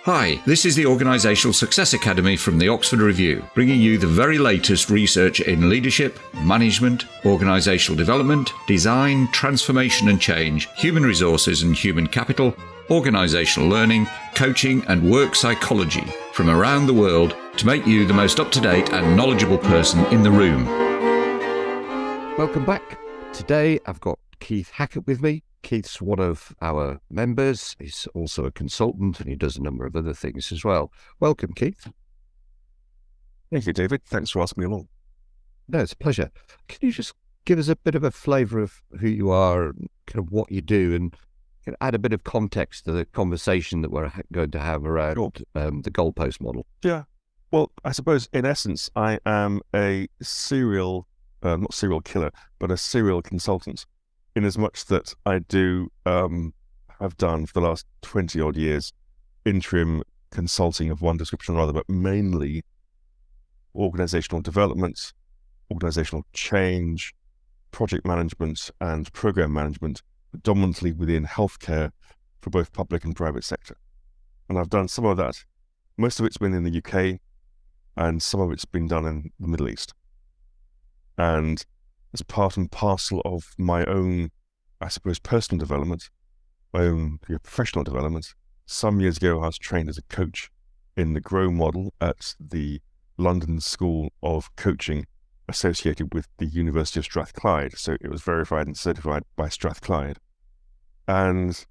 Hi, this is the Organisational Success Academy from the Oxford Review, bringing you the very latest research in leadership, management, organisational development, design, transformation and change, human resources and human capital, organisational learning, coaching and work psychology from around the world to make you the most up-to-date and knowledgeable person in the room. Welcome back. Today I've got Keith Hackett with me. Keith's one of our members. He's also a consultant and he does a number of other things as well. Welcome, Keith. Thank you, David. Thanks for asking me along. No, it's a pleasure. Can you just give us a bit of a flavour of who you are and kind of what you do, and add a bit of context to the conversation that we're going to have around the goalpost model? Yeah. Well, I suppose in essence, I am a not serial killer, but a serial consultant, in as much that I do have done for the last 20 odd years interim consulting of one description or other, but mainly organizational development, organizational change, project management and program management, predominantly within healthcare for both public and private sector. And I've done some of that. Most of it's been in the UK and some of it's been done in the Middle East. And as part and parcel of my own, I suppose, personal development, my own professional development, some years ago I was trained as a coach in the GROW model at the London School of Coaching associated with the University of Strathclyde. So it was verified and certified by Strathclyde. And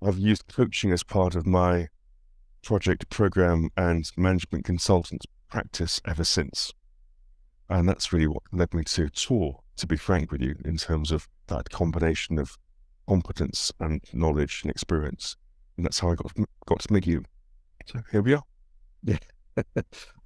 I've used coaching as part of my project, program and management consultant practice ever since. And that's really what led me to tour, to be frank with you, in terms of that combination of competence and knowledge and experience. And that's how I got to meet you. So here we are. Yeah.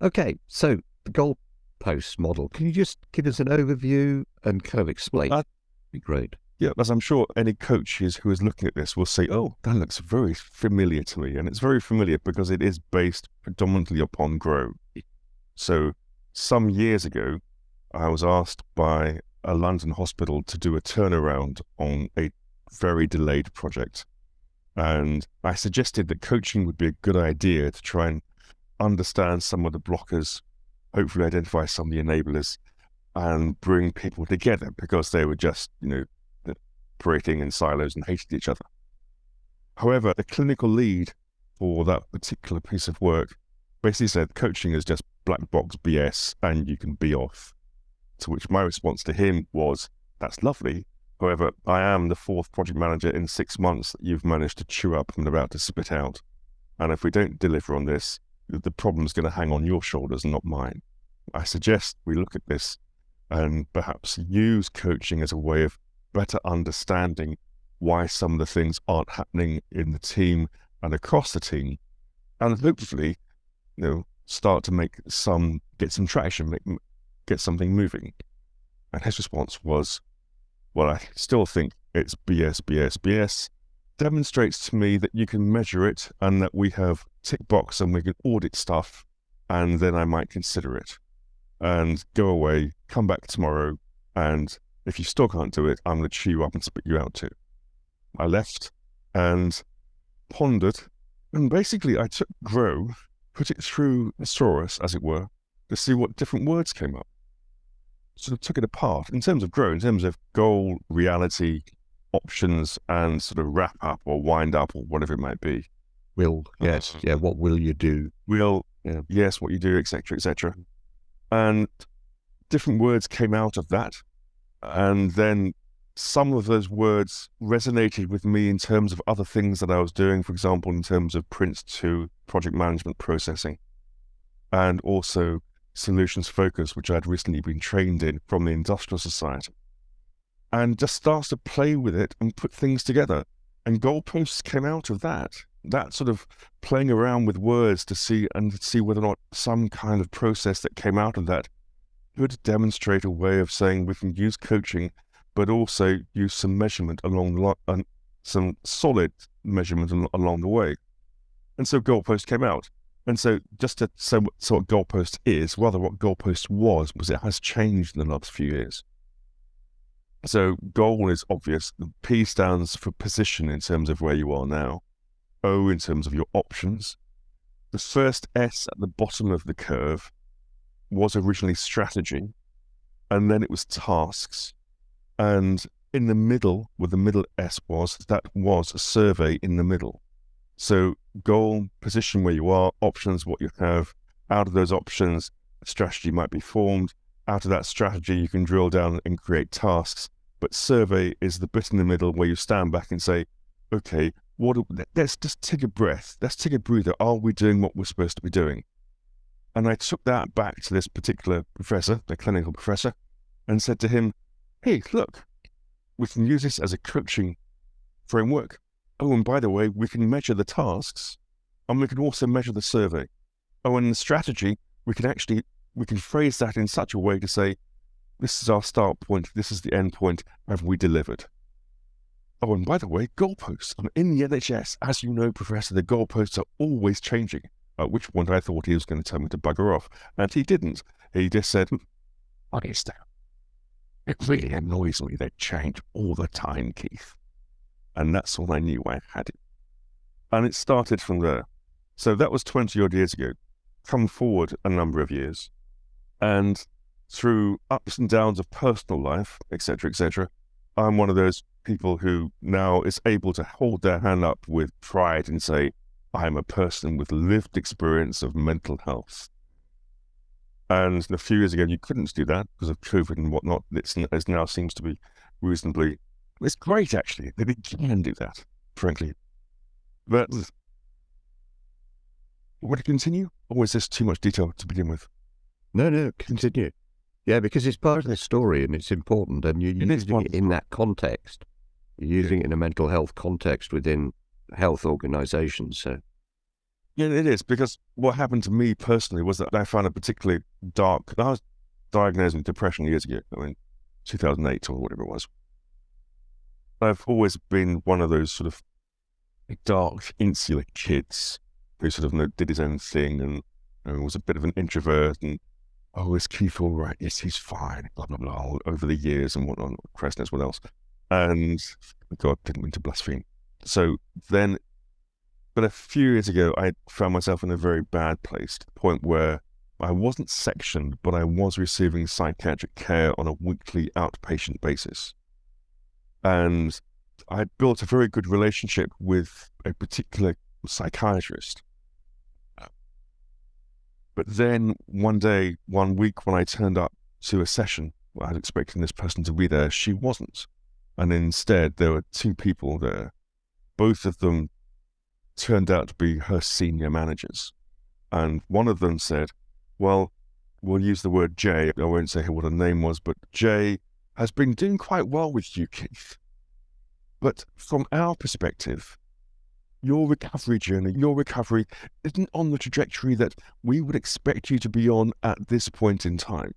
Okay, so the goalpost model, can you just give us an overview and kind of explain? That'd be great. Yeah, as I'm sure any coach who is looking at this will say, oh, that looks very familiar to me. And it's very familiar because it is based predominantly upon GROW. So some years ago, I was asked by a London hospital to do a turnaround on a very delayed project. And I suggested that coaching would be a good idea to try and understand some of the blockers, hopefully identify some of the enablers, and bring people together because they were just, operating in silos and hated each other. However, the clinical lead for that particular piece of work basically said coaching is just black box BS and you can be off. To which my response to him was, that's lovely. However, I am the fourth project manager in 6 months that you've managed to chew up and about to spit out. And if we don't deliver on this, the problem's going to hang on your shoulders and not mine. I suggest we look at this and perhaps use coaching as a way of better understanding why some of the things aren't happening in the team and across the team, and hopefully, start to get some traction, get something moving. And his response was, well, I still think it's BS, BS, BS. Demonstrates to me that you can measure it and that we have tick box and we can audit stuff, and then I might consider it. And go away, come back tomorrow, and if you still can't do it, I'm going to chew you up and spit you out too. I left and pondered, and basically I took GROW, put it through a thesaurus, as it were, to see what different words came up. Sort of took it apart in terms of GROW, in terms of goal, reality, options, and sort of wrap up or wind up or whatever it might be. Yes, yeah, what will you do? Yes, what you do, etc., etc. And different words came out of that. And then some of those words resonated with me in terms of other things that I was doing, for example, in terms of Prince 2 project management processing, and also solutions focus, which I'd recently been trained in from the Industrial Society, and just started to play with it and put things together. And goalposts came out of that sort of playing around with words to see whether or not some kind of process that came out of that could demonstrate a way of saying we can use coaching, but also use some measurement some solid measurement along the way. And so goalpost came out. And so just to say what goalpost is, rather what goalpost was it has changed in the last few years. So goal is obvious. The P stands for position in terms of where you are now. O in terms of your options. The first S at the bottom of the curve was originally strategy, and then it was tasks. And in the middle, where the middle S was, that was a survey in the middle. So goal, position where you are, options, what you have. Out of those options, a strategy might be formed. Out of that strategy, you can drill down and create tasks. But survey is the bit in the middle where you stand back and say, okay, let's just take a breath. Let's take a breather. Are we doing what we're supposed to be doing? And I took that back to this particular professor, the clinical professor, and said to him, hey, look, we can use this as a coaching framework. Oh, and by the way, we can measure the tasks, and we can also measure the survey. Oh, and the strategy, we can phrase that in such a way to say, this is our start point, this is the end point, have we delivered? Oh, and by the way, goalposts. In the NHS, as you know, Professor, the goalposts are always changing. At which point I thought he was going to tell me to bugger off, and he didn't. He just said, honest, it really annoys me they change all the time, Keith. And that's all I knew I had it. And it started from there. So that was 20 odd years ago. Come forward a number of years. And through ups and downs of personal life, etc., I'm one of those people who now is able to hold their hand up with pride and say, I'm a person with lived experience of mental health. And a few years ago, you couldn't do that because of COVID and whatnot. It now seems to be reasonably... It's great, actually, that it can do that, frankly. But would it continue? Or is this too much detail to begin with? No, continue. Yeah, because it's part of the story and it's important, and you're using it in that context. You're using it in a mental health context within health organizations. So, yeah, it is, because what happened to me personally was that I found a particularly dark... I was diagnosed with depression years ago, 2008 or whatever it was. I've always been one of those sort of dark, insular kids who sort of did his own thing and was a bit of an introvert and, oh, is Keith all right? Yes, he's fine, blah, blah, blah, over the years and whatnot, Christ knows what else. And God, didn't mean to blaspheme. So then, but a few years ago, I found myself in a very bad place, to the point where I wasn't sectioned, but I was receiving psychiatric care on a weekly outpatient basis. And I built a very good relationship with a particular psychiatrist. But then one week when I turned up to a session, I was expecting this person to be there, she wasn't. And instead, there were two people there. Both of them turned out to be her senior managers. And one of them said, well, we'll use the word Jay. I won't say what her name was, but Jay has been doing quite well with you, Keith. But from our perspective, your recovery journey, your recovery isn't on the trajectory that we would expect you to be on at this point in time.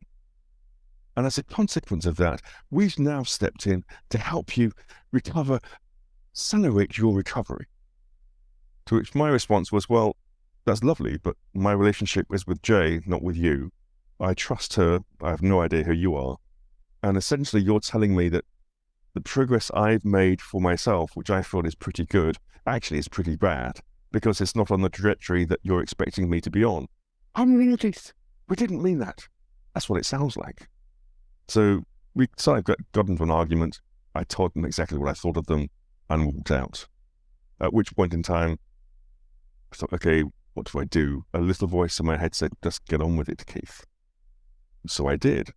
And as a consequence of that, we've now stepped in to help you recover, accelerate your recovery. To which my response was, well, that's lovely, but my relationship is with Jay, not with you. I trust her. I have no idea who you are. And essentially, you're telling me that the progress I've made for myself, which I feel is pretty good, actually is pretty bad, because it's not on the trajectory that you're expecting me to be on. I'm really Keith. We didn't mean that. That's what it sounds like. So we sort of got into an argument. I told them exactly what I thought of them and walked out. At which point in time, I thought, okay, what do I do? A little voice in my head said, just get on with it, Keith. So I did.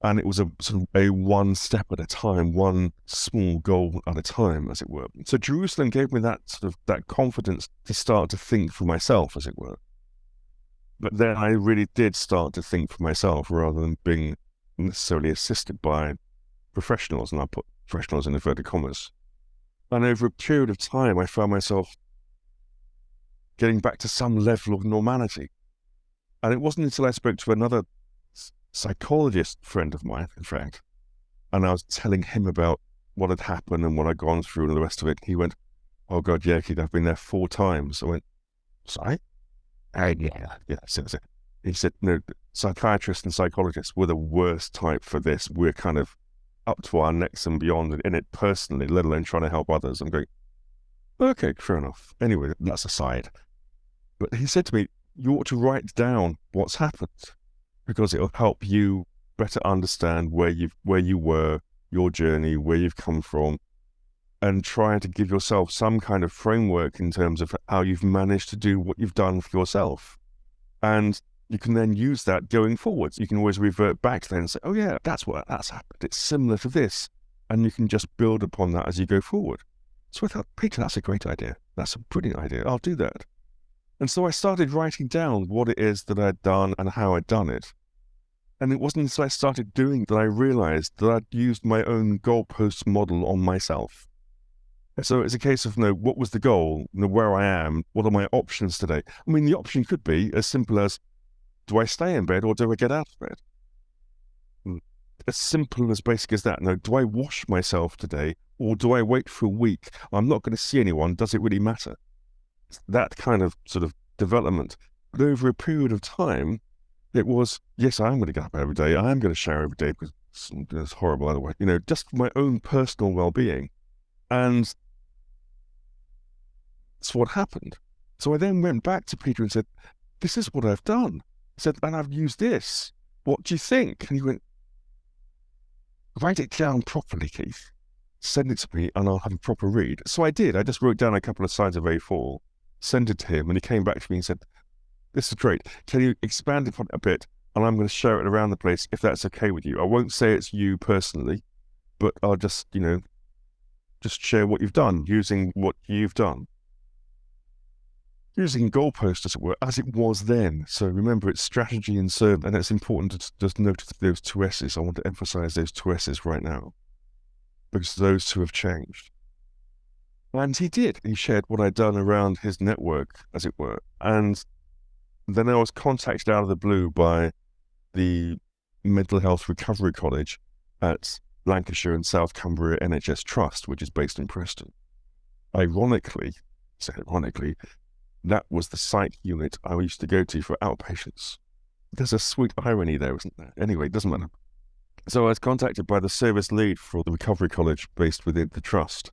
And it was a sort of a one step at a time, one small goal at a time, as it were. So Jerusalem gave me that sort of that confidence to start to think for myself, as it were. But then I really did start to think for myself rather than being necessarily assisted by professionals, and I put professionals in inverted commas. And over a period of time, I found myself getting back to some level of normality. And it wasn't until I spoke to another psychologist friend of mine, in fact, and I was telling him about what had happened and what I'd gone through and all the rest of it. He went, oh God, yeah, Keith, I've been there 4 times. I went, sorry? Yeah, that's it. He said, no, psychiatrists and psychologists were the worst type for this. We're kind of up to our necks and beyond in it personally, let alone trying to help others. I'm going, Okay, fair enough. Anyway, that's aside. But he said to me, you ought to write down what's happened because it'll help you better understand where you were, your journey, where you've come from, and try to give yourself some kind of framework in terms of how you've managed to do what you've done for yourself. And you can then use that going forwards. You can always revert back to that and say, oh yeah, that's happened. It's similar to this. And you can just build upon that as you go forward. So I thought, Peter, that's a great idea. That's a brilliant idea. I'll do that. And so I started writing down what it is that I'd done and how I'd done it. And it wasn't until I started doing that I realized that I'd used my own goalposts model on myself. So it's a case of, what was the goal, where I am, what are my options today? I mean, the option could be as simple as, do I stay in bed or do I get out of bed? As simple as basic as that. Do I wash myself today or do I wait for a week? I'm not going to see anyone. Does it really matter? That kind of sort of development. But over a period of time, it was, yes, I'm going to get up every day. I am going to shower every day because it's horrible otherwise. Just for my own personal well-being. And that's what happened. So I then went back to Peter and said, this is what I've done. I said, and I've used this. What do you think? And he went, write it down properly, Keith. Send it to me and I'll have a proper read. So I did. I just wrote down a couple of sides of A4, sent it to him, and he came back to me and said, this is great. Can you expand upon it a bit? And I'm going to share it around the place if that's okay with you. I won't say it's you personally, but I'll just, just share what you've done using what you've done. Using goalposts, as it were, as it was then. So remember, it's strategy and serve, and it's important to just notice those two S's. I want to emphasize those two S's right now, because those two have changed. And he did. He shared what I'd done around his network, as it were. And then I was contacted out of the blue by the Mental Health Recovery College at Lancashire and South Cumbria NHS Trust, which is based in Preston. Ironically, that was the psych unit I used to go to for outpatients. There's a sweet irony there, isn't there? Anyway, it doesn't matter. So I was contacted by the service lead for the recovery college based within the trust.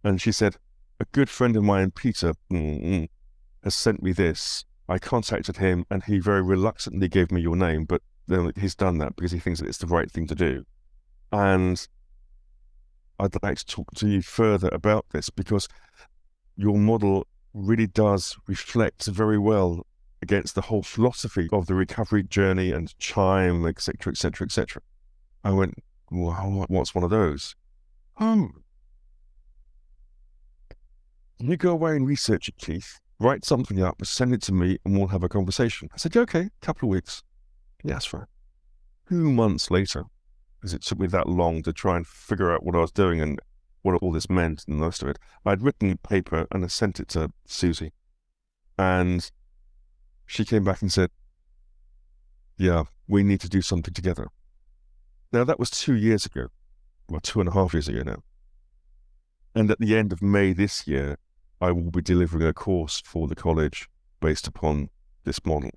And she said, a good friend of mine, Peter, has sent me this. I contacted him and he very reluctantly gave me your name, but then he's done that because he thinks that it's the right thing to do. And I'd like to talk to you further about this because your model really does reflect very well against the whole philosophy of the recovery journey and CHIME, etc., etc., etc. I went, well, what's one of those? You go away and research it, Keith. Write something up, send it to me, and we'll have a conversation. I said, okay, couple of weeks. Yeah, that's right. 2 months later, because it took me that long to try and figure out what I was doing and what all this meant and the rest of it, I'd written a paper and I sent it to Susie. And she came back and said, yeah, we need to do something together. Now, that was 2 years ago. Well, 2.5 years ago now. And at the end of May this year, I will be delivering a course for the college based upon this model.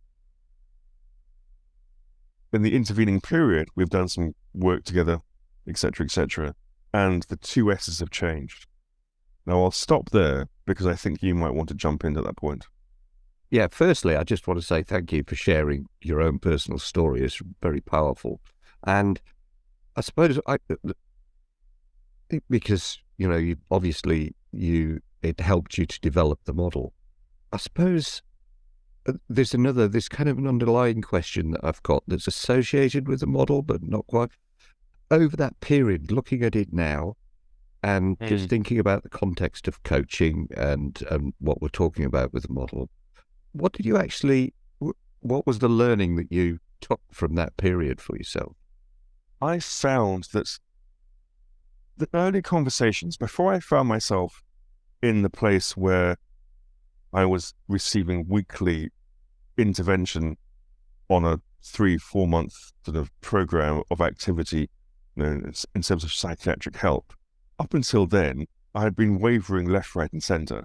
In the intervening period, we've done some work together, etc., etc., and the two S's have changed. Now, I'll stop there because I think you might want to jump in at that point. Yeah, firstly, I just want to say thank you for sharing your own personal story. It's very powerful. And I suppose because, it helped you to develop the model. I suppose there's kind of an underlying question that I've got that's associated with the model, but not quite. Over that period, looking at it now, and just thinking about the context of coaching and what we're talking about with the model, what was the learning that you took from that period for yourself? I found that the early conversations, before I found myself in the place where I was receiving weekly intervention on a 3-4 month sort of program of activity, in terms of psychiatric help. Up until then, I had been wavering left, right, and centre.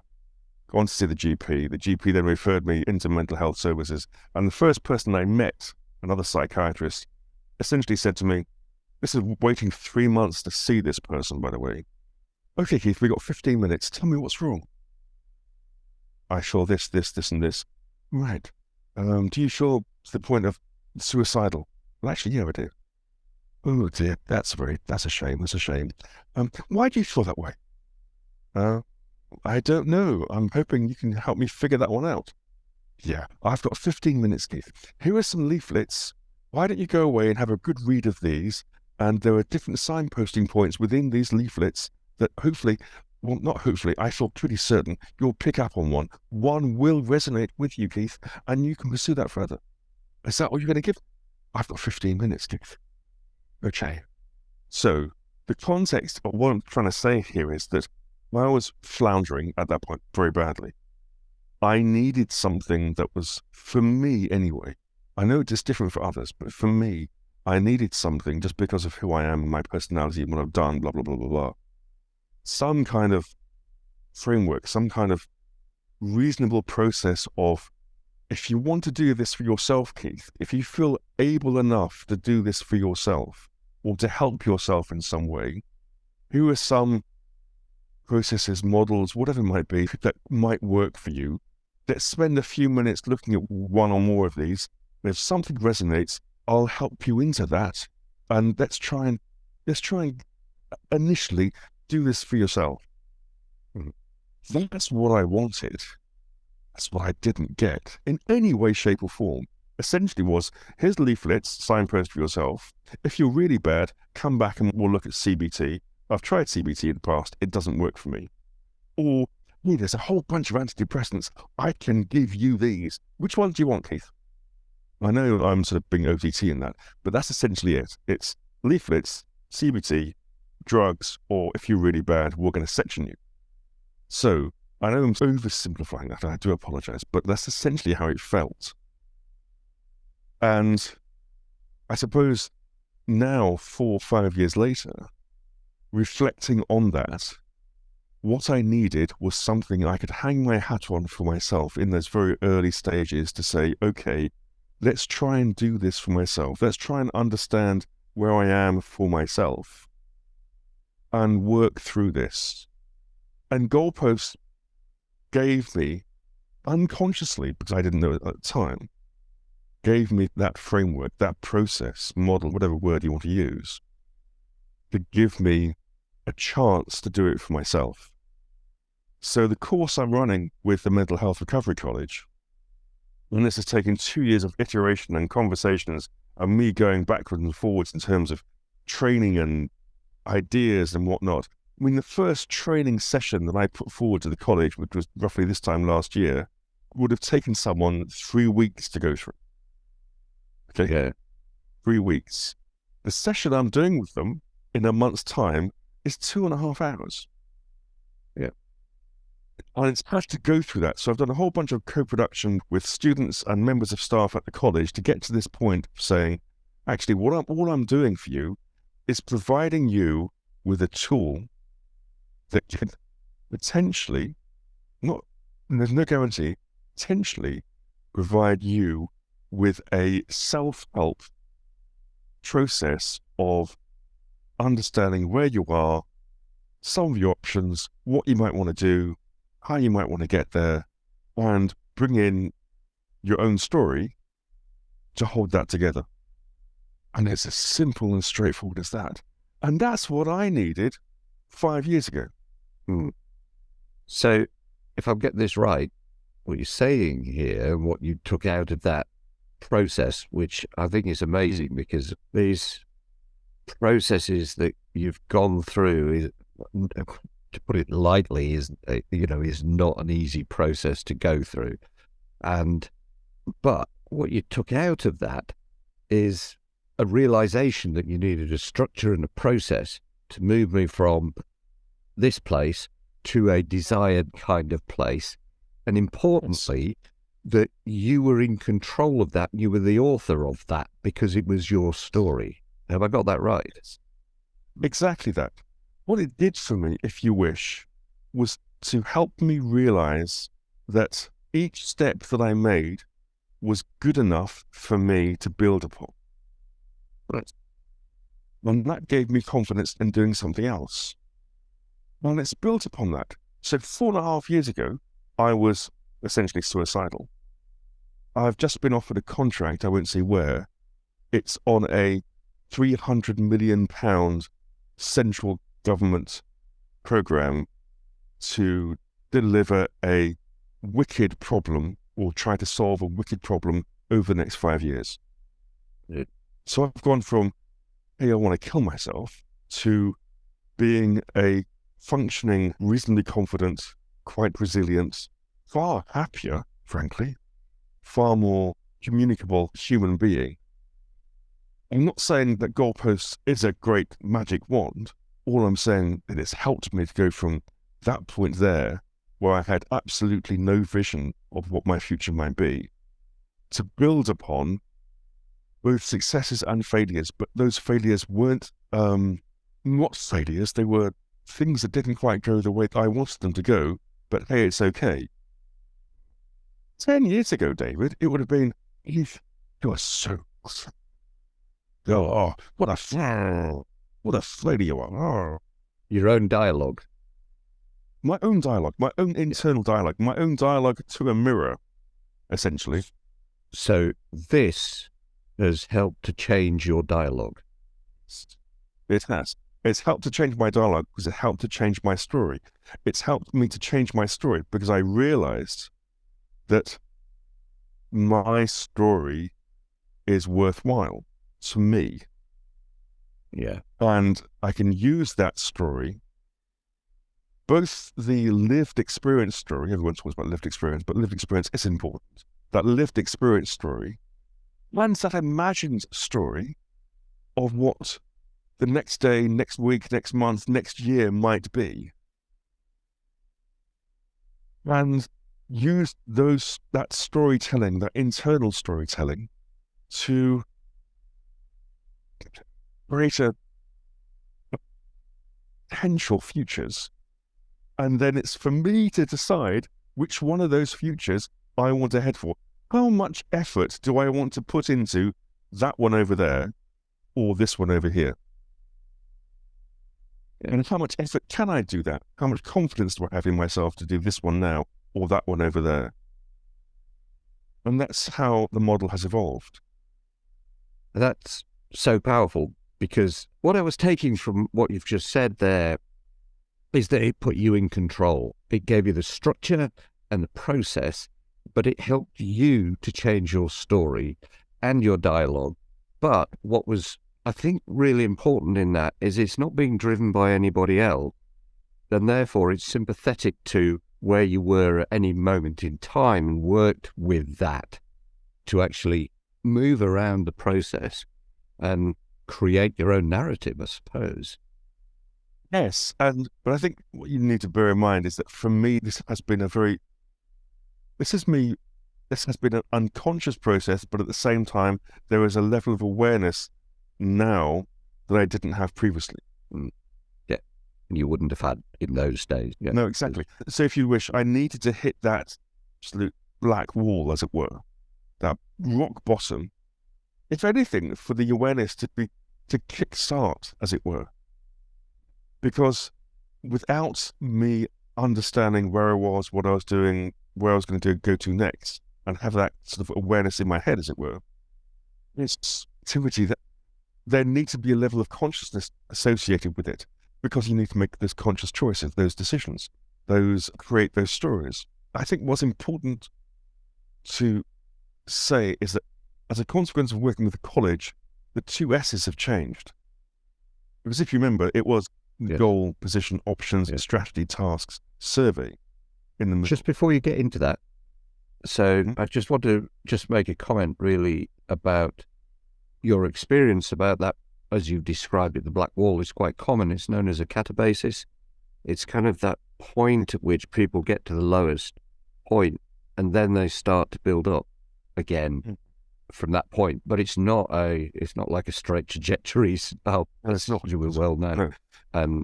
Gone to see the GP. The GP then referred me into mental health services. And the first person I met, another psychiatrist, essentially said to me, this is waiting 3 months to see this person, by the way. Okay, Keith, we got 15 minutes. Tell me what's wrong. I saw this, and this. Right. Do you feel to the point of suicidal? Well, actually, yeah, I do. Oh dear, that's a shame. That's a shame. Why do you feel that way? I don't know. I'm hoping you can help me figure that one out. Yeah, I've got 15 minutes, Keith. Here are some leaflets. Why don't you go away and have a good read of these? And there are different signposting points within these leaflets that hopefully, well, not hopefully, I feel pretty certain you'll pick up on one. One will resonate with you, Keith, and you can pursue that further. Is that what you're going to give? I've got 15 minutes, Keith. Okay. So the context of what I'm trying to say here is that I was floundering at that point very badly. I needed something that was, for me anyway, I know it's different for others, but for me, I needed something just because of who I am, my personality, and what I've done, blah, blah, blah, blah, blah. Some kind of framework, some kind of reasonable process of, if you want to do this for yourself, Keith, if you feel able enough to do this for yourself or to help yourself in some way, here are some processes, models, whatever it might be, that might work for you. Let's spend a few minutes looking at one or more of these. If something resonates, I'll help you into that. And let's try and initially do this for yourself. That's what I wanted. That's what I didn't get in any way, shape, or form. Essentially was, here's leaflets, signpost for yourself. If you're really bad, come back and we'll look at CBT. I've tried CBT in the past. It doesn't work for me. Or, hey, there's a whole bunch of antidepressants. I can give you these. Which one do you want, Keith? I know I'm sort of being OTT in that, but that's essentially it. It's leaflets, CBT, drugs, or if you're really bad, we're going to section you. So I know I'm oversimplifying that, and I do apologize, but that's essentially how it felt. And I suppose now, 4 or 5 years later, reflecting on that, what I needed was something I could hang my hat on for myself in those very early stages to say, okay, let's try and do this for myself. Let's try and understand where I am for myself and work through this. And GOALPosts gave me, unconsciously, because I didn't know it at the time, gave me that framework, that process, model, whatever word you want to use, to give me a chance to do it for myself. So the course I'm running with the Mental Health Recovery College, and this has taken 2 years of iteration and conversations and me going backwards and forwards in terms of training and ideas and whatnot. I mean, the first training session that I put forward to the college, which was roughly this time last year, would have taken someone 3 weeks to go through. Okay? Yeah. 3 weeks. The session I'm doing with them in a month's time is 2.5 hours. Yeah. And it's had to go through that. So I've done a whole bunch of co-production with students and members of staff at the college to get to this point of saying, actually, all I'm doing for you is providing you with a tool that can potentially, there's no guarantee, potentially provide you with a self-help process of understanding where you are, some of your options, what you might want to do, how you might want to get there, and bring in your own story to hold that together. And it's as simple and straightforward as that. And that's what I needed 5 years ago. So if I'm getting this right, what you're saying here, what you took out of that process, which I think is amazing, because these processes that you've gone through, to put it lightly, is not an easy process to go through. But what you took out of that is a realization that you needed a structure and a process to move me from this place to a desired kind of place. And importantly, that you were in control of that. You were the author of that because it was your story. Have I got that right? Exactly that. What it did for me, if you wish, was to help me realize that each step that I made was good enough for me to build upon. Right. And that gave me confidence in doing something else. And it's built upon that. So 4.5 years ago, I was essentially suicidal. I've just been offered a contract, I won't say where. It's on a £300 million central government program to deliver a wicked problem or try to solve a wicked problem over the next 5 years. Yeah. So I've gone from, hey, I want to kill myself, to being a functioning, reasonably confident, quite resilient, far happier, frankly, far more communicable human being. I'm not saying that Goalposts is a great magic wand. All I'm saying is it's helped me to go from that point there, where I had absolutely no vision of what my future might be, to build upon both successes and failures. But those failures weren't not failures, they were things that didn't quite go the way I wanted them to go, but hey, it's okay. 10 years ago, David, it would have been, Keith, you are so... Oh, what a failure you are. Oh. Your own dialogue. My own dialogue, my own internal dialogue, my own dialogue to a mirror, essentially. So this has helped to change your dialogue. It has. It's helped to change my dialogue because it helped to change my story. It's helped me to change my story because I realized that my story is worthwhile to me. Yeah. And I can use that story, both the lived experience story, everyone talks about lived experience, but lived experience is important. That lived experience story, and that imagined story of what the next day, next week, next month, next year might be. And use that storytelling, that internal storytelling, to create a potential futures. And then it's for me to decide which one of those futures I want to head for. How much effort do I want to put into that one over there or this one over here? Yeah. And how much effort can I do that? How much confidence do I have in myself to do this one now or that one over there? And that's how the model has evolved. That's so powerful, because what I was taking from what you've just said there is that it put you in control. It gave you the structure and the process, but it helped you to change your story and your dialogue. But what was, I think, really important in that is it's not being driven by anybody else, and therefore it's sympathetic to where you were at any moment in time and worked with that to actually move around the process and create your own narrative, I suppose. Yes, but I think what you need to bear in mind is that for me, this has been an unconscious process, but at the same time, there is a level of awareness now that I didn't have previously. Yeah, and you wouldn't have had in those days. Yeah. No, exactly. So if you wish, I needed to hit that absolute black wall, as it were, that rock bottom, if anything, for the awareness to kickstart, as it were. Because without me understanding where I was, what I was doing, where I was going to go to next, and have that sort of awareness in my head, as it were, it's activity that there needs to be a level of consciousness associated with it, because you need to make those conscious choices, those decisions, create those stories. I think what's important to say is that as a consequence of working with the college, the 2 S's have changed. Because if you remember, it was goal, position, options, strategy, tasks, survey in the middle. Just before you get into that, so I just want to make a comment really about your experience about that, as you described it. The black wall is quite common. It's known as a catabasis. It's kind of that point at which people get to the lowest point and then they start to build up again from that point. But it's not like a straight trajectory. That's not, you will well know. No.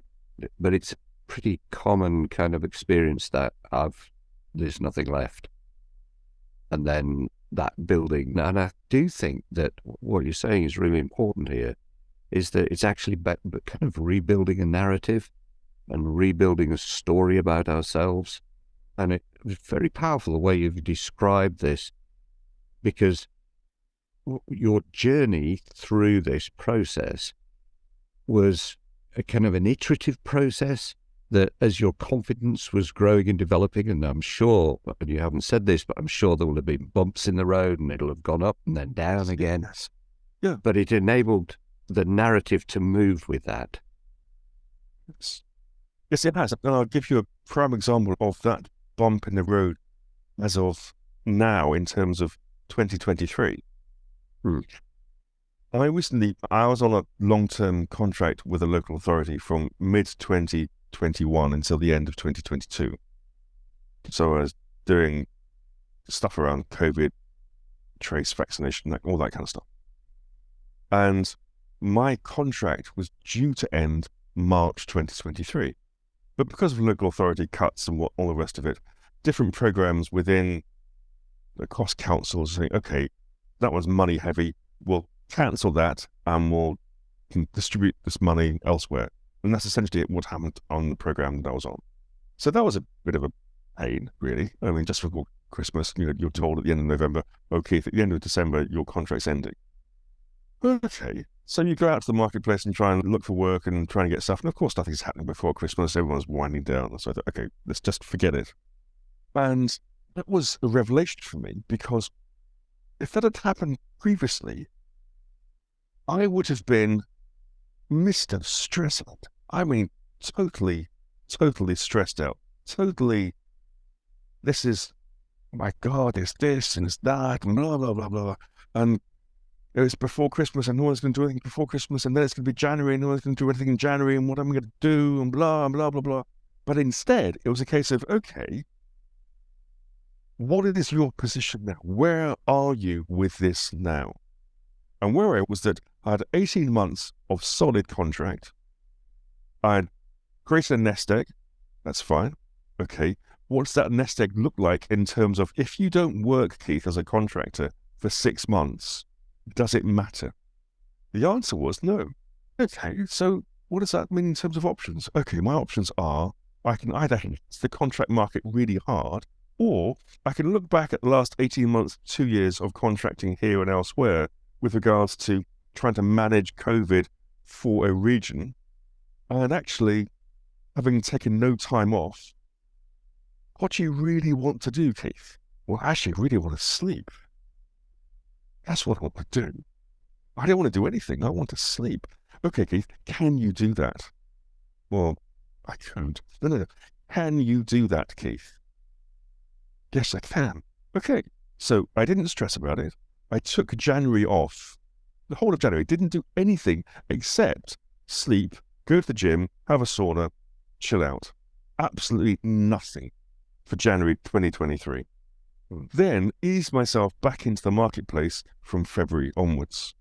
But it's a pretty common kind of experience that there's nothing left. And then that building. And I do think that what you're saying is really important here, is that it's actually kind of rebuilding a narrative and rebuilding a story about ourselves And it was very powerful the way you've described this, because your journey through this process was a kind of an iterative process that as your confidence was growing and developing, and I'm sure, and you haven't said this, but I'm sure there will have been bumps in the road and it'll have gone up and then down again. Yes. Yeah. But it enabled the narrative to move with that. Yes, it has. And I'll give you a prime example of that bump in the road as of now in terms of 2023. I was on a long-term contract with a local authority from mid-2021 until the end of 2022. So I was doing stuff around COVID, trace vaccination, all that kind of stuff. And my contract was due to end March 2023. But because of local authority cuts and all the rest of it, different programs within the cost councils saying, okay, that was money heavy, we'll cancel that and we'll distribute this money elsewhere. And that's essentially what happened on the program that I was on. So that was a bit of a pain, really. I mean, just before Christmas, you're told at the end of November, okay, at the end of December, your contract's ending. Okay, so you go out to the marketplace and try and look for work and try and get stuff. And of course, nothing's happening before Christmas. Everyone's winding down. So I thought, okay, let's just forget it. And that was a revelation for me, because if that had happened previously, I would have been Mr. Stress Out. I mean, totally stressed out. Totally, this is, my God, it's this and it's that and blah, blah, blah, blah. And it was before Christmas and no one's going to do anything before Christmas, and then it's going to be January and no one's going to do anything in January, and what am I going to do, and blah, blah, blah, blah. But instead, it was a case of, okay, what is your position now? Where are you with this now? And where I was that I had 18 months of solid contract. I had created a nest egg. That's fine. Okay. What's that nest egg look like in terms of if you don't work, Keith, as a contractor for 6 months, does it matter? The answer was no. Okay, so what does that mean in terms of options? Okay, my options are I can either hit the contract market really hard, or I can look back at the last 18 months, 2 years of contracting here and elsewhere with regards to trying to manage COVID for a region, and actually having taken no time off. What do you really want to do, Keith? Well, actually, I really want to sleep. That's what I want to do. I don't want to do anything. I want to sleep. Okay, Keith, can you do that? Well, I could. No. Can you do that, Keith? Yes, I can. Okay. So I didn't stress about it. I took January off. The whole of January. Didn't do anything except sleep, go to the gym, have a sauna, chill out. Absolutely nothing for January 2023. Then ease myself back into the marketplace from February onwards.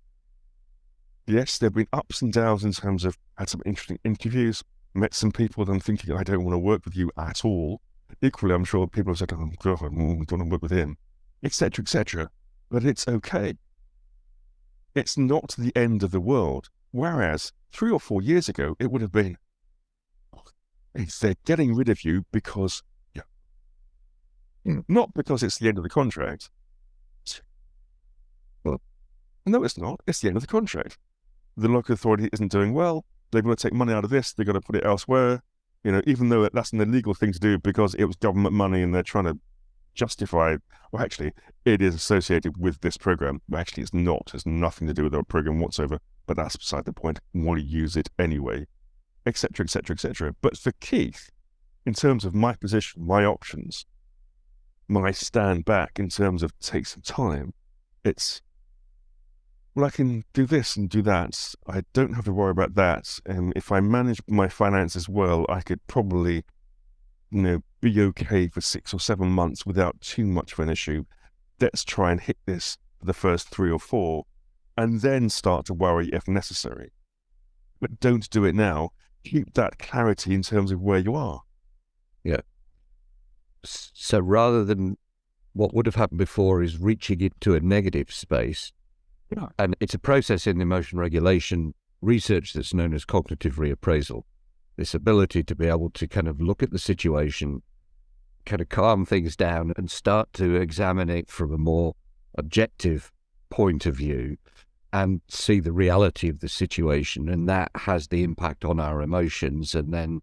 Yes, there have been ups and downs in terms of had some interesting interviews, met some people that I'm thinking, I don't want to work with you at all. Equally, I'm sure people have said, oh, God, I don't want to work with him, etc., etc. But it's okay. It's not the end of the world. Whereas 3 or 4 years ago, it would have been, they're getting rid of you because, not because it's the end of the contract. Well, no, it's not. It's the end of the contract. The local authority isn't doing well. They're going to take money out of this. They're going to put it elsewhere. Even though that's an illegal thing to do because it was government money and they're trying to justify, well, actually, it is associated with this program. Well, actually, it's not. It's nothing to do with our program whatsoever. But that's beside the point. Want to use it anyway, etc., etc., etc. But for Keith, in terms of my position, my options, my stand back in terms of take some time, it's, well, I can do this and do that. I don't have to worry about that. And if I manage my finances well, I could probably, be okay for 6 or 7 months without too much of an issue. Let's try and hit this for the first 3 or 4 and then start to worry if necessary. But don't do it now. Keep that clarity in terms of where you are. Yeah. So rather than what would have happened before is reaching into a negative space, and it's a process in emotion regulation research that's known as cognitive reappraisal, this ability to be able to kind of look at the situation kind of calm things down and start to examine it from a more objective point of view and see the reality of the situation, and that has the impact on our emotions, and then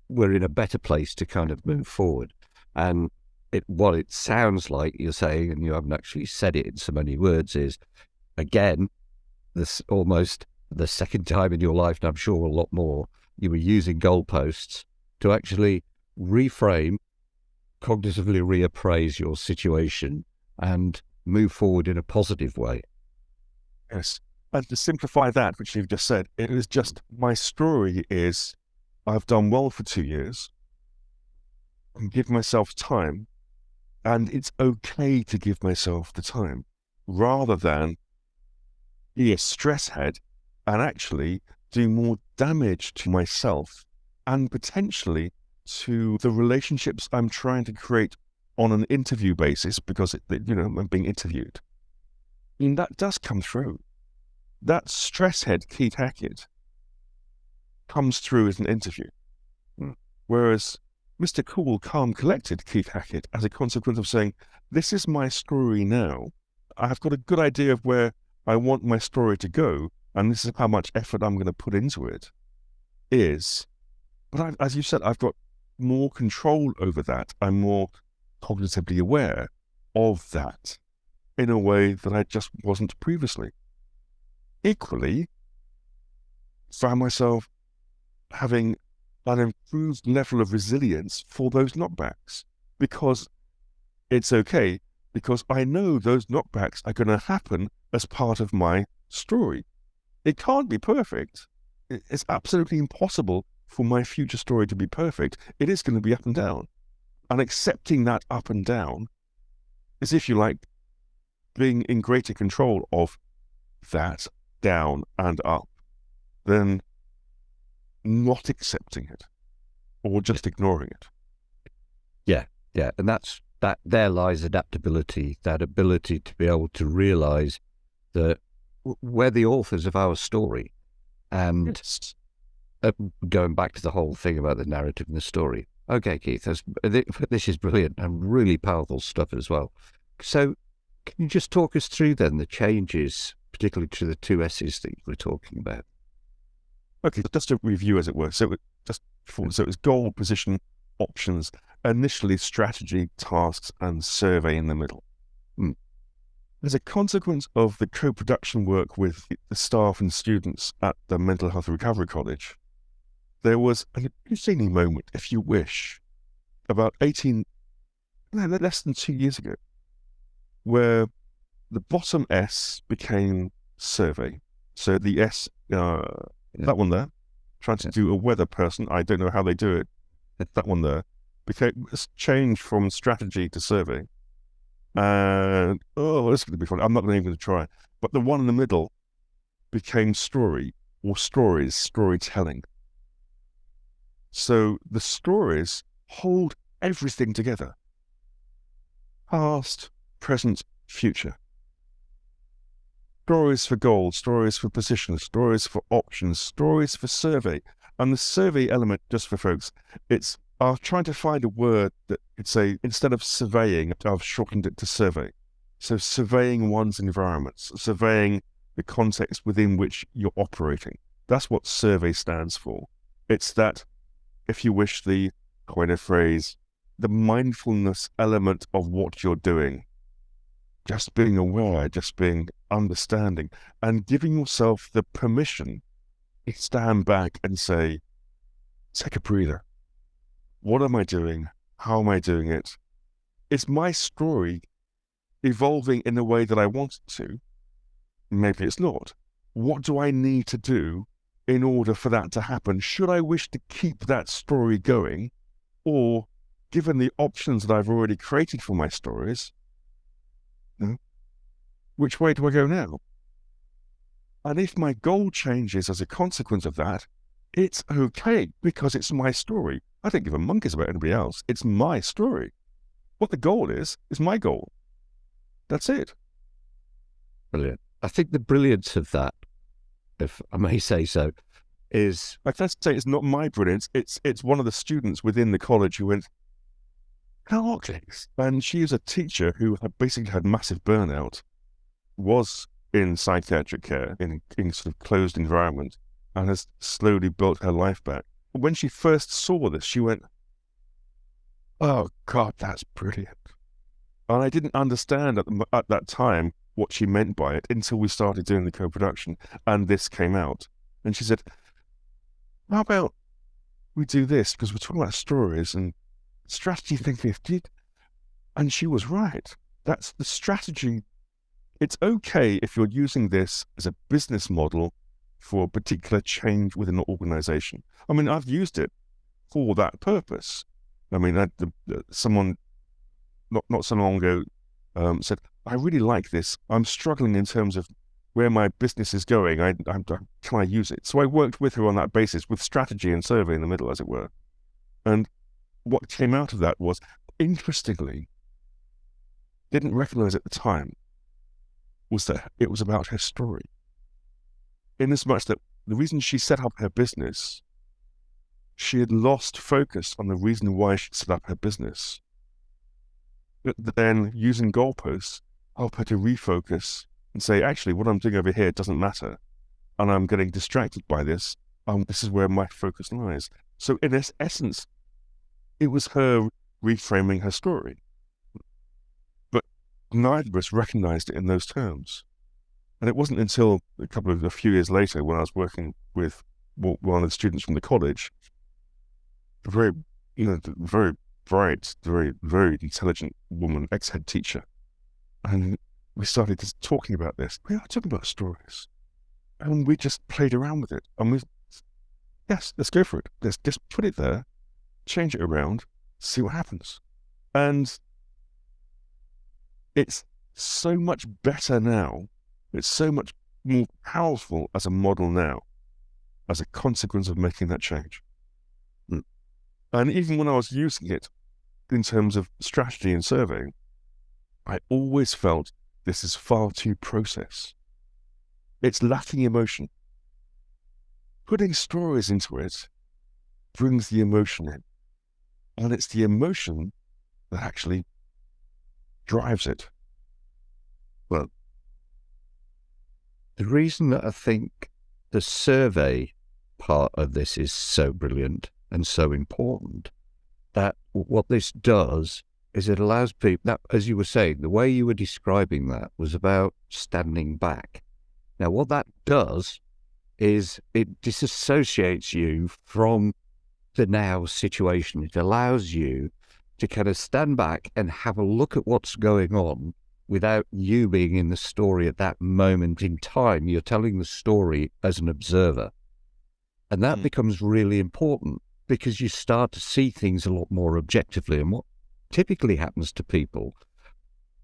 we're in a better place to kind of move forward. And what it sounds like you're saying, and you haven't actually said it in so many words, is, again, this almost the second time in your life, and I'm sure a lot more, you were using goalposts to actually reframe, cognitively reappraise your situation and move forward in a positive way. Yes. And to simplify that, which you've just said, it is just, my story is, I've done well for 2 years and give myself time, and it's okay to give myself the time, rather than be a stress head and actually do more damage to myself and potentially to the relationships I'm trying to create on an interview basis, because I'm being interviewed. And that does come through. That stress head, Keith Hackett, comes through as an interview. Whereas Mr. Cool, calm, collected Keith Hackett, as a consequence of saying, this is my story now. I've got a good idea of where I want my story to go, and this is how much effort I'm going to put into it, but as you said, I've got more control over that. I'm more cognitively aware of that in a way that I just wasn't previously. Equally, found myself having an improved level of resilience for those knockbacks, because it's okay, because I know those knockbacks are going to happen as part of my story. It can't be perfect. It's absolutely impossible for my future story to be perfect. It is going to be up and down. And accepting that up and down is, if you like, being in greater control of that down and up than not accepting it or just ignoring it. Yeah. And that there lies adaptability, that ability to be able to realize that we're the authors of our story. And Yes. Going back to the whole thing about the narrative and the story. Okay, Keith, this is brilliant and really powerful stuff as well. So can you just talk us through then the changes, particularly to the 2 S's that you were talking about? Okay, just a review, as it were. So it was goal, position, options, initially strategy, tasks, and survey in the middle. As a consequence of the co-production work with the staff and students at the Mental Health Recovery College, there was an interesting moment, if you wish, about less than 2 years ago, where the bottom S became survey. So the S, that one there, trying to do a weather person, I don't know how they do it, that one there, changed from strategy to survey. And, this is going to be fun. I'm not even going to try. But the one in the middle became story, or stories, storytelling. So the stories hold everything together. Past, present, future. Stories for goals, stories for positions, stories for options, stories for survey. And the survey element, just for folks, I was trying to find a word that could say, instead of surveying, I've shortened it to survey. So surveying one's environments, surveying the context within which you're operating. That's what survey stands for. It's that, if you wish, the coin a phrase, the mindfulness element of what you're doing. Just being aware, just being understanding, and giving yourself the permission to stand back and say, take a breather. What am I doing? How am I doing it? Is my story evolving in the way that I want it to? Maybe it's not. What do I need to do in order for that to happen? Should I wish to keep that story going? Or, given the options that I've already created for my stories, which way do I go now? And if my goal changes as a consequence of that, it's okay, because it's my story. I don't give a monkeys about anybody else. It's my story. What the goal is my goal. That's it. Brilliant. I think the brilliance of that, if I may say so, is... Like, let's say it's not my brilliance. It's one of the students within the college who went, Clarkleys. And she is a teacher who had basically had massive burnout, was in psychiatric care in sort of closed environment, and has slowly built her life back. When she first saw this, she went, "Oh God, that's brilliant." And I didn't understand at that time what she meant by it until we started doing the co-production and this came out. And she said, "How about we do this? Because we're talking about stories and strategy thinking." And she was right. That's the strategy. It's okay if you're using this as a business model for a particular change within an organization. I mean, I've used it for that purpose. I mean, someone not so long ago said, "I really like this. I'm struggling in terms of where my business is going. Can I use it?" So I worked with her on that basis, with strategy and survey in the middle, as it were. And what came out of that was, interestingly, didn't recognize at the time, was that it was about her story. In as much that the reason she set up her business, she had lost focus on the reason why she set up her business. But then using goalposts help her to refocus and say, actually, what I'm doing over here doesn't matter, and I'm getting distracted by this. This is where my focus lies. So in essence, it was her reframing her story. But neither of us recognized it in those terms. And it wasn't until a few years later, when I was working with one of the students from the college, a very bright, very intelligent woman, ex-head teacher. And we started just talking about this. We are talking about stories. And we just played around with it. And yes, let's go for it. Let's just put it there, change it around, see what happens. And it's so much better now. It's so much more powerful as a model now, as a consequence of making that change. And even when I was using it in terms of strategy and surveying, I always felt this is far too process. It's lacking emotion. Putting stories into it brings the emotion in. And it's the emotion that actually drives it. Well, the reason that I think the survey part of this is so brilliant and so important, that what this does is it allows people, that, as you were saying, the way you were describing that was about standing back. Now, what that does is it disassociates you from the now situation. It allows you to kind of stand back and have a look at what's going on without you being in the story at that moment in time. You're telling the story as an observer. And that becomes really important, because you start to see things a lot more objectively. And what typically happens to people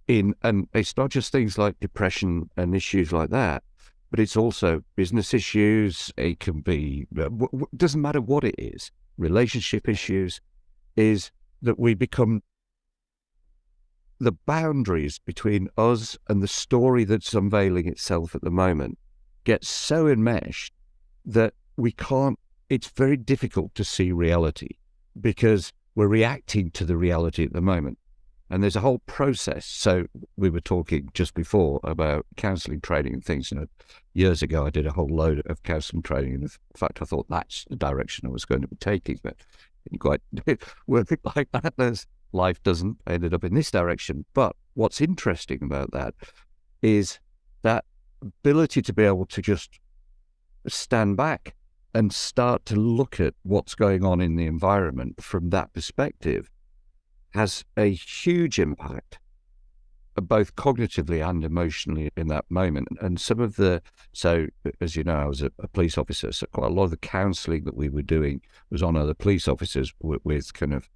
and it's not just things like depression and issues like that, but it's also business issues. It can be, doesn't matter what it is, relationship issues, is that we become, the boundaries between us and the story that's unveiling itself at the moment gets so enmeshed that we can't, it's very difficult to see reality, because we're reacting to the reality at the moment. And there's a whole process. So we were talking just before about counselling training and things. Years ago, I did a whole load of counselling training. And in fact, I thought that's the direction I was going to be taking, but it didn't quite work like that. Life doesn't. I ended up in this direction. But what's interesting about that is that ability to be able to just stand back and start to look at what's going on in the environment from that perspective has a huge impact, both cognitively and emotionally in that moment. And some of so as you know, I was a police officer, so quite a lot of the counselling that we were doing was on other police officers with kind of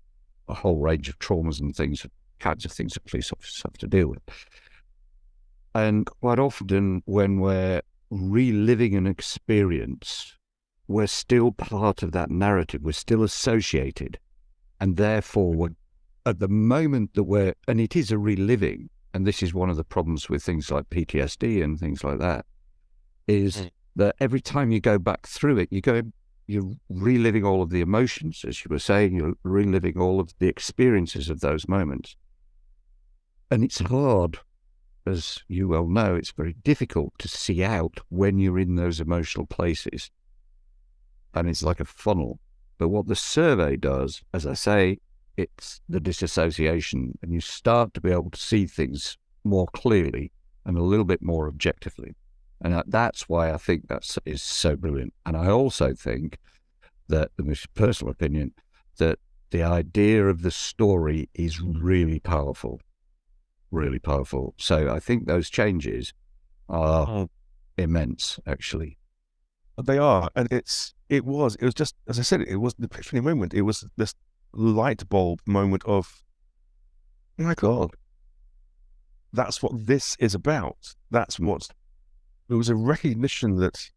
a whole range of traumas and things, kinds of things that police officers have to deal with. And quite often when we're reliving an experience, we're still part of that narrative, we're still associated, and therefore we're, at the moment that and it is a reliving, and this is one of the problems with things like PTSD and things like that, is that every time you go back through it, you're reliving all of the emotions, as you were saying, you're reliving all of the experiences of those moments. And it's hard, as you well know, it's very difficult to see out when you're in those emotional places. And it's like a funnel. But what the survey does, as I say, it's the disassociation, and you start to be able to see things more clearly and a little bit more objectively. And that's why I think that is so brilliant. And I also think that, in my personal opinion, that the idea of the story is really powerful, really powerful. So I think those changes are immense, actually. They are, and it was just, as I said, it was the epiphany moment. It was this light bulb moment of, oh my God, that's what this is about. It was a recognition that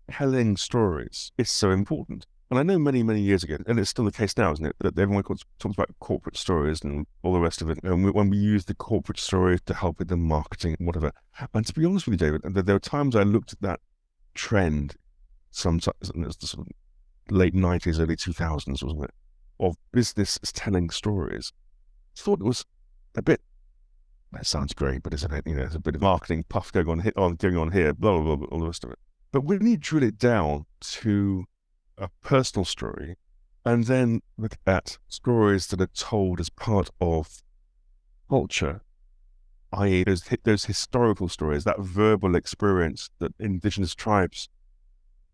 telling stories is so important. And I know many, many years ago, and it's still the case now, isn't it, that everyone talks about corporate stories and all the rest of it. And when we use the corporate story to help with the marketing, whatever. And to be honest with you, David, there were times I looked at that trend, sometimes, and it's the sort of late 90s, early 2000s, wasn't it, of business telling stories. I thought it was a bit, that sounds great, but isn't it? There's a bit of marketing puff going on here, blah, blah, blah, all the rest of it. But when you drill it down to a personal story, and then look at stories that are told as part of culture, i.e. those historical stories, that verbal experience that indigenous tribes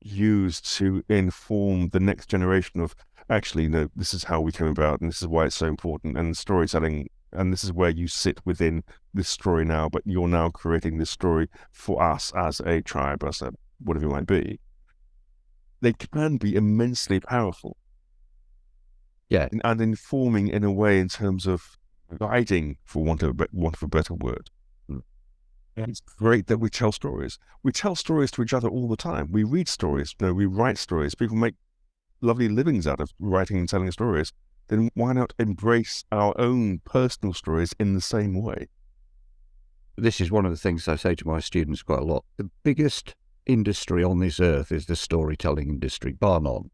use to inform the next generation of, actually, no, this is how we came about, and this is why it's so important, and storytelling, and this is where you sit within this story now, but you're now creating this story for us as a tribe, as a whatever it might be. They can be immensely powerful. Yeah. And informing in a way in terms of guiding, for want of a better word. And it's great that we tell stories. We tell stories to each other all the time. We read stories, we write stories. People make lovely livings out of writing and telling stories. Then why not embrace our own personal stories in the same way? This is one of the things I say to my students quite a lot. The biggest industry on this earth is the storytelling industry, bar none.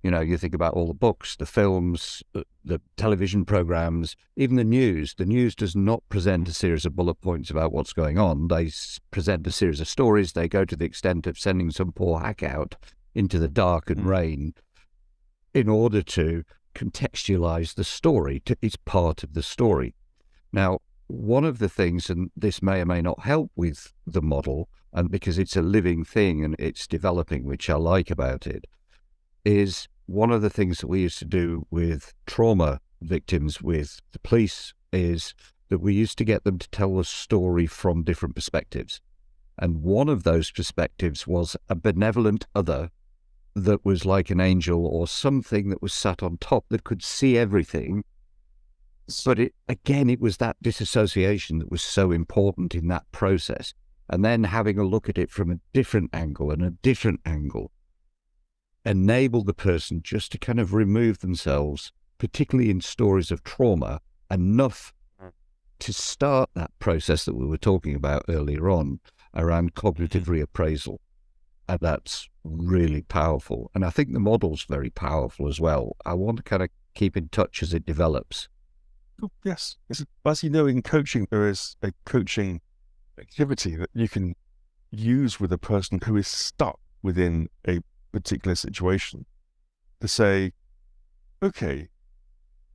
You think about all the books, the films, the television programs, even the news. The news does not present a series of bullet points about what's going on. They present a series of stories. They go to the extent of sending some poor hack out into the dark and rain in order to contextualize the story. It's part of the story. Now, one of the things, and this may or may not help with the model, and because it's a living thing and it's developing, which I like about it, is one of the things that we used to do with trauma victims with the police is that we used to get them to tell a story from different perspectives. And one of those perspectives was a benevolent other that was like an angel or something that was sat on top that could see everything. But it was that disassociation that was so important in that process. And then having a look at it from a different angle and a different angle enable the person just to kind of remove themselves, particularly in stories of trauma, enough to start that process that we were talking about earlier on around cognitive reappraisal. And that's really powerful. And I think the model's very powerful as well. I want to kind of keep in touch as it develops. Oh, yes. As you know, in coaching, there is a coaching activity that you can use with a person who is stuck within a particular situation to say, okay,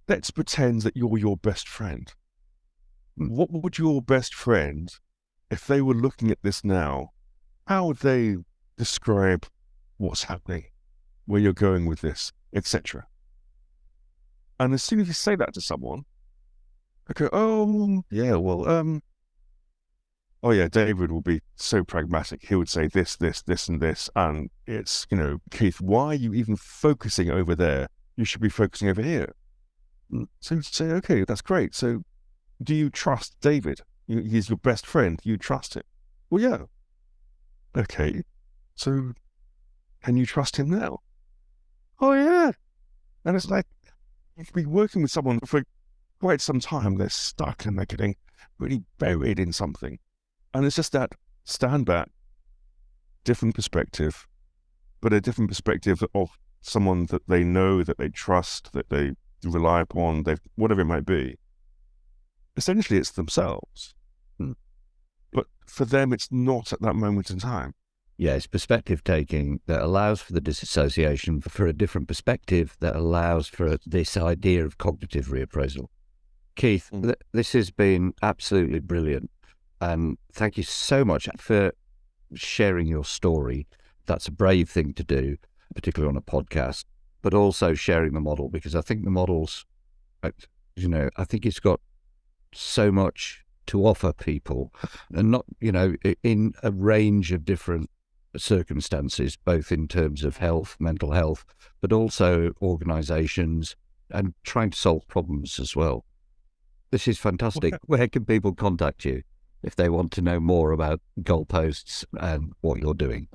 let's pretend that you're your best friend. What would your best friend, if they were looking at this now, how would they describe what's happening, where you're going with this, etc.? And as soon as you say that to someone, I go, oh, yeah, well, oh yeah, David will be so pragmatic. He would say this, this, this, and this. And it's, Keith, why are you even focusing over there? You should be focusing over here. So you say, okay, that's great. So do you trust David? He's your best friend. You trust him? Well, yeah. Okay. So can you trust him now? Oh, yeah. And it's like, you've been working with someone for quite some time. They're stuck and they're getting really buried in something. And it's just that stand back, different perspective, but a different perspective of someone that they know, that they trust, that they rely upon, whatever it might be. Essentially, it's themselves. But for them, it's not at that moment in time. Yeah, it's perspective taking that allows for the disassociation, for a different perspective that allows for this idea of cognitive reappraisal. Keith, this has been absolutely brilliant. And thank you so much for sharing your story. That's a brave thing to do, particularly on a podcast, but also sharing the model, because I think the model's, I think it's got so much to offer people, and not, in a range of different circumstances, both in terms of health, mental health, but also organizations and trying to solve problems as well. This is fantastic. Where can people contact you if they want to know more about GOALPosts and what you're doing?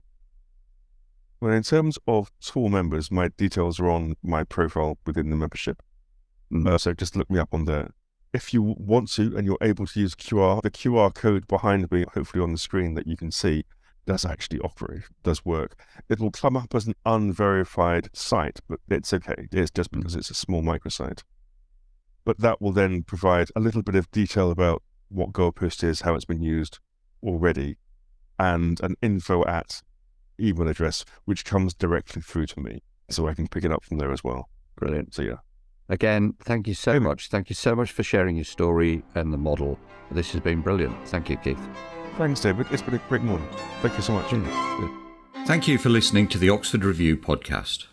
Well, in terms of school members, my details are on my profile within the membership. So just look me up on there. If you want to, and you're able to use the QR code behind me, hopefully on the screen that you can see, does actually operate, does work. It will come up as an unverified site, but it's okay. It's just because it's a small microsite. But that will then provide a little bit of detail about what GOALPost is, how it's been used already, and an info at email address, which comes directly through to me, so I can pick it up from there as well. Brilliant. So yeah. Again, thank you so much. Thank you so much for sharing your story and the model. This has been brilliant. Thank you, Keith. Thanks, David. It's been a great morning. Thank you so much. Thank you for listening to the Oxford Review podcast.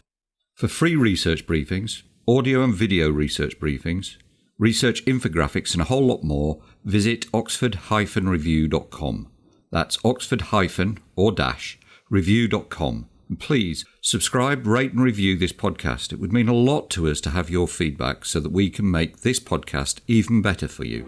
For free research briefings, audio and video research briefings, research infographics and a whole lot more, visit oxford-review.com. That's oxford-review.com. And please subscribe, rate and review this podcast. It would mean a lot to us to have your feedback so that we can make this podcast even better for you.